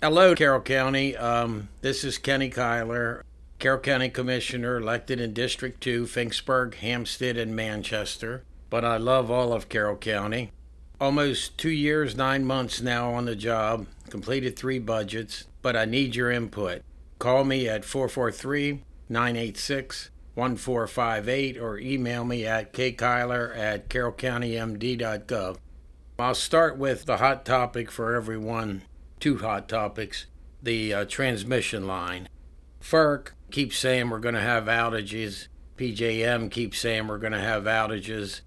Hello, Carroll County. This is Kenny Kyler, Carroll County Commissioner, elected in District 2, Finksburg, Hampstead, and Manchester. But I love all of Carroll County. Almost 2 years, 9 months now on the job, completed 3 budgets, but I need your input. Call me at 443-986-1458 or email me at kkyler@carrollcountymd.gov. I'll start with the hot topic for everyone. 2 hot topics. The transmission line. FERC keeps saying we're going to have outages. PJM keeps saying we're going to have outages.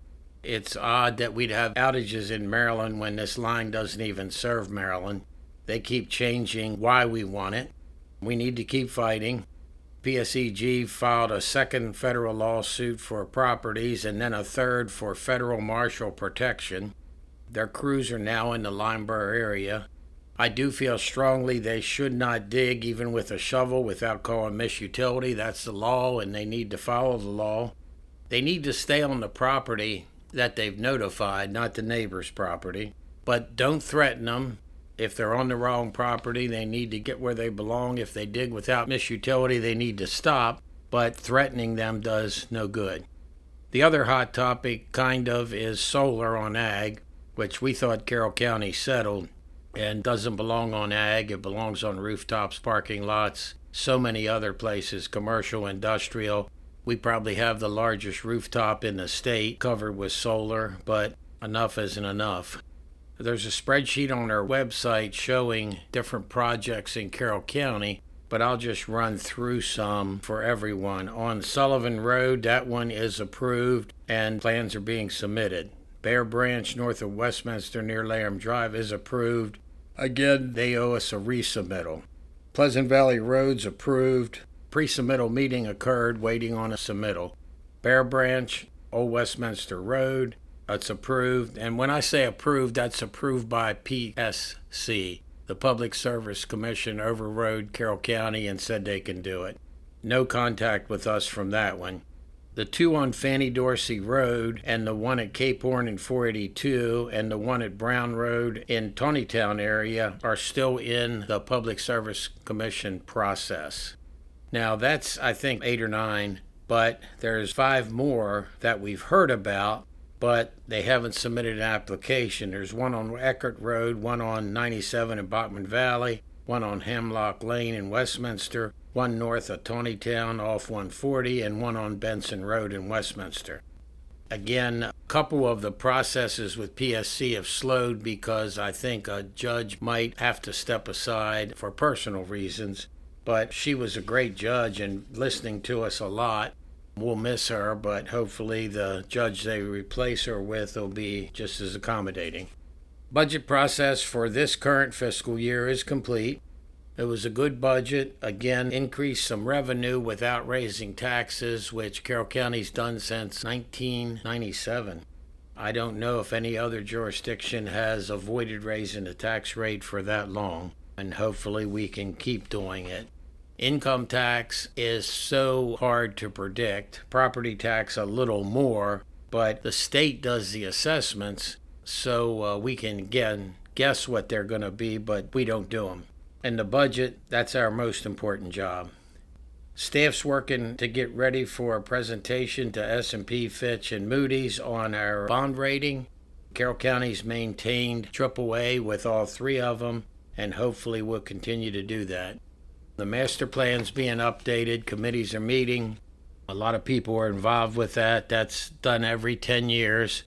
It's odd that we'd have outages in Maryland when this line doesn't even serve Maryland. They keep changing why we want it. We need to keep fighting. PSEG filed a second federal lawsuit for properties and then a third for federal marshal protection. Their crews are now in the Limeboro area. I do feel strongly they should not dig even with a shovel without calling Miss Utility. That's the law, and they need to follow the law. They need to stay on the property that they've notified, not the neighbor's property. But don't threaten them. If they're on the wrong property, they need to get where they belong. If they dig without Miss Utility, they need to stop. But threatening them does no good. The other hot topic, is solar on ag, which we thought Carroll County settled. And doesn't belong on ag. It belongs on rooftops, parking lots, so many other places, commercial, industrial. We probably have the largest rooftop in the state covered with solar, but enough isn't enough. There's a spreadsheet on our website showing different projects in Carroll County, but I'll just run through some for everyone. On Sullivan Road, that one is approved and plans are being submitted. Bear Branch north of Westminster near Laram Drive is approved. Again, they owe us a resubmittal. Pleasant Valley Road's approved. Pre-submittal meeting occurred, waiting on a submittal. Bear Branch, Old Westminster Road, it's approved. And when I say approved, that's approved by PSC. The Public Service Commission overrode Carroll County and said they can do it. No contact with us from that one. The 2 on Fanny Dorsey Road and the one at Cape Horn and 482 and the one at Brown Road in Tawnytown area are still in the Public Service Commission process. Now that's, I think, 8 or 9, but there's 5 more that we've heard about, but they haven't submitted an application. There's one on Eckert Road, one on 97 in Bachman Valley, one on Hemlock Lane in Westminster, one north of Tawnytown off 140, and one on Benson Road in Westminster. Again, a couple of the processes with PSC have slowed because I think a judge might have to step aside for personal reasons, but she was a great judge and listening to us a lot. We'll miss her, but hopefully the judge they replace her with will be just as accommodating. Budget process for this current fiscal year is complete. It was a good budget. Again, increased some revenue without raising taxes, which Carroll County's done since 1997. I don't know if any other jurisdiction has avoided raising the tax rate for that long, and hopefully we can keep doing it. Income tax is so hard to predict. Property tax a little more, but the state does the assessments, so we can again guess what they're going to be, but we don't do them. And the budget, that's our most important job. Staff's working to get ready for a presentation to S&P, Fitch, and Moody's on our bond rating. Carroll County's maintained AAA with all 3 of them, and hopefully we'll continue to do that. The master plan's being updated, committees are meeting. A lot of people are involved with that. That's done every 10 years.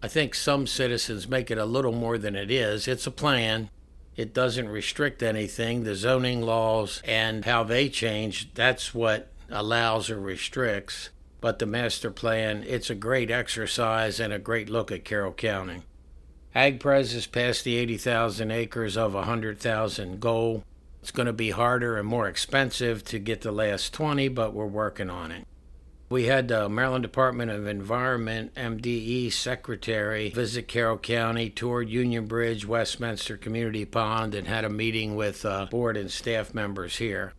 I think some citizens make it a little more than it is. It's a plan. It doesn't restrict anything. The zoning laws and how they change, that's what allows or restricts. But the master plan, it's a great exercise and a great look at Carroll County. AgPres has passed the 80,000 acres of 100,000 goal. It's going to be harder and more expensive to get the last 20, but we're working on it. We had the Maryland Department of Environment, MDE Secretary, visit Carroll County, toured Union Bridge, Westminster Community Pond, and had a meeting with board and staff members here.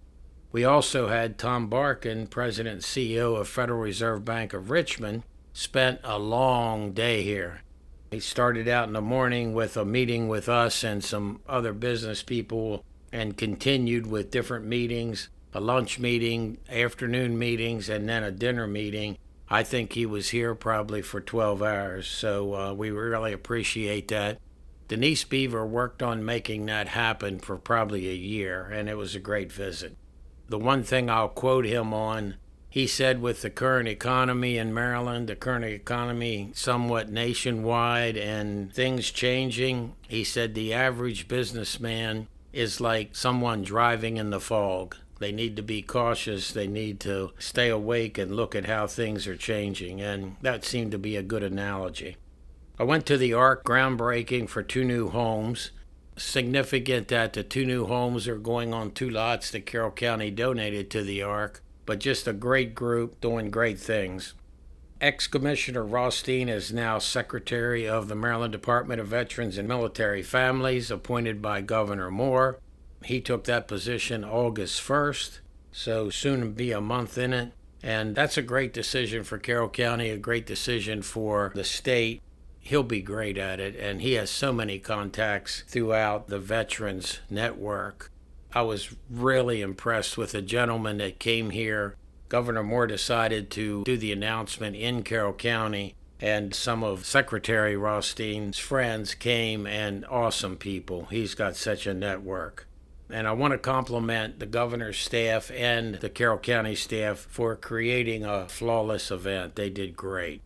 We also had Tom Barkin, President and CEO of Federal Reserve Bank of Richmond, spent a long day here. He started out in the morning with a meeting with us and some other business people and continued with different meetings, a lunch meeting, afternoon meetings, and then a dinner meeting. I think he was here probably for 12 hours, so we really appreciate that. Denise Beaver worked on making that happen for probably a year, and it was a great visit. The one thing I'll quote him on, he said with the current economy in Maryland, the current economy somewhat nationwide and things changing, he said the average businessman is like someone driving in the fog. They need to be cautious. They need to stay awake and look at how things are changing, and that seemed to be a good analogy. I went to the ARC groundbreaking for 2 new homes. Significant that the 2 new homes are going on 2 lots that Carroll County donated to the ARC, but just a great group doing great things. Ex-Commissioner Rothstein is now Secretary of the Maryland Department of Veterans and Military Families, appointed by Governor Moore. He took that position August 1st, so soon to be a month in it. And that's a great decision for Carroll County, a great decision for the state. He'll be great at it, and he has so many contacts throughout the Veterans Network. I was really impressed with a gentleman that came here. Governor Moore decided to do the announcement in Carroll County, and some of Secretary Rothstein's friends came, and awesome people. He's got such a network. And I want to compliment the governor's staff and the Carroll County staff for creating a flawless event. They did great.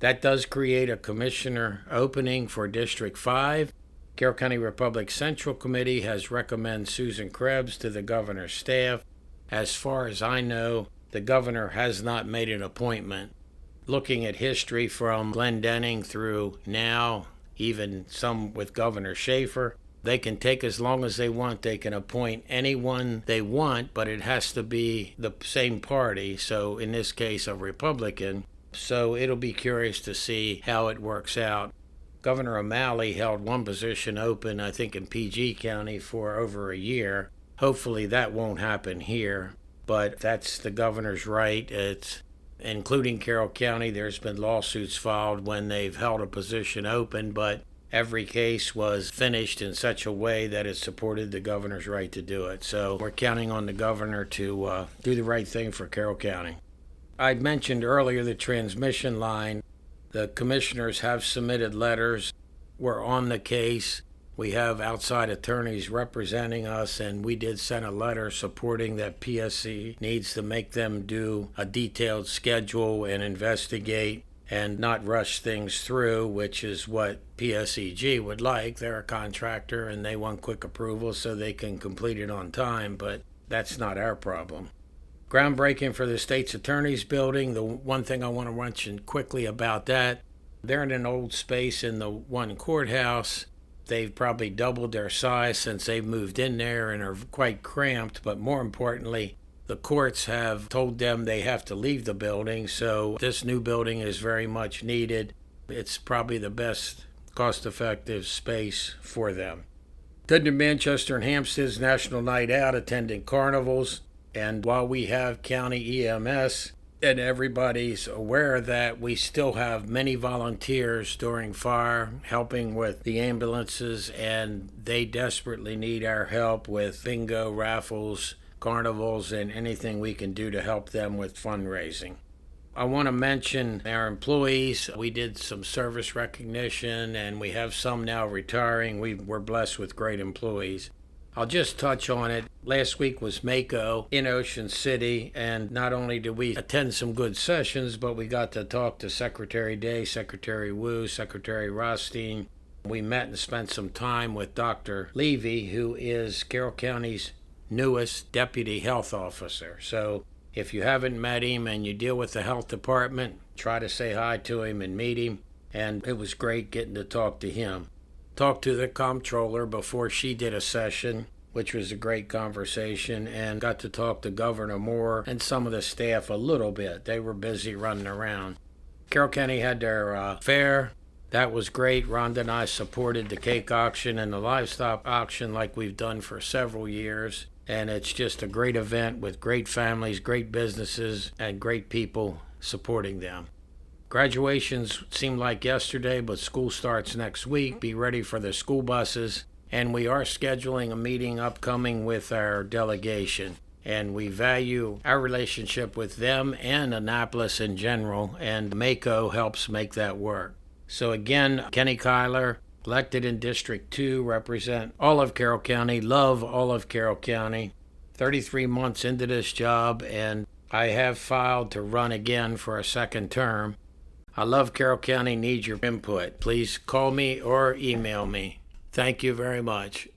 That does create a commissioner opening for District 5. Carroll County Republic Central Committee has recommended Susan Krebs to the governor's staff. As far as I know, the governor has not made an appointment. Looking at history from Glendenning through now, even some with Governor Schaefer, they can take as long as they want. They can appoint anyone they want, but it has to be the same party. So in this case, a Republican. So it'll be curious to see how it works out. Governor O'Malley held one position open, I think, in PG County for over a year. Hopefully that won't happen here, but that's the governor's right. It's including Carroll County. There's been lawsuits filed when they've held a position open, but every case was finished in such a way that it supported the governor's right to do it. So we're counting on the governor to do the right thing for Carroll County. I mentioned earlier the transmission line. The commissioners have submitted letters. We're on the case. We have outside attorneys representing us, and we did send a letter supporting that PSC needs to make them do a detailed schedule and investigate and not rush things through, which is what PSEG would like. They're a contractor and they want quick approval so they can complete it on time, but that's not our problem. Groundbreaking for the state's attorney's building. The one thing I want to mention quickly about that, they're in an old space in the one courthouse. They've probably doubled their size since they've moved in there and are quite cramped, but more importantly, the courts have told them they have to leave the building, so this new building is very much needed. It's probably the best cost-effective space for them. Attended Manchester and Hampstead's National Night Out, attending carnivals, and while we have county EMS and everybody's aware that, we still have many volunteers during fire helping with the ambulances, and they desperately need our help with bingo, raffles, carnivals, and anything we can do to help them with fundraising. I want to mention our employees. We did some service recognition, and we have some now retiring. We're blessed with great employees. I'll just touch on it. Last week was Mako in Ocean City, and not only did we attend some good sessions, but we got to talk to Secretary Day, Secretary Wu, Secretary Rothstein. We met and spent some time with Dr. Levy, who is Carroll County's newest deputy health officer. So if you haven't met him and you deal with the health department, try to say hi to him and meet him. And it was great getting to talk to him. Talked to the comptroller before she did a session, which was a great conversation, and got to talk to Governor Moore and some of the staff a little bit. They were busy running around. Carroll County had their fair. That was great. Rhonda and I supported the cake auction and the livestock auction like we've done for several years. And it's just a great event with great families, great businesses, and great people supporting them. Graduations seem like yesterday, but school starts next week. Be ready for the school buses and we are scheduling a meeting upcoming with our delegation. And we value our relationship with them and Annapolis in general, and Mako helps make that work. So again, Kenny Kyler, elected in District 2, represent all of Carroll County, love all of Carroll County. 33 months into this job, and I have filed to run again for a second term. I love Carroll County, need your input. Please call me or email me. Thank you very much.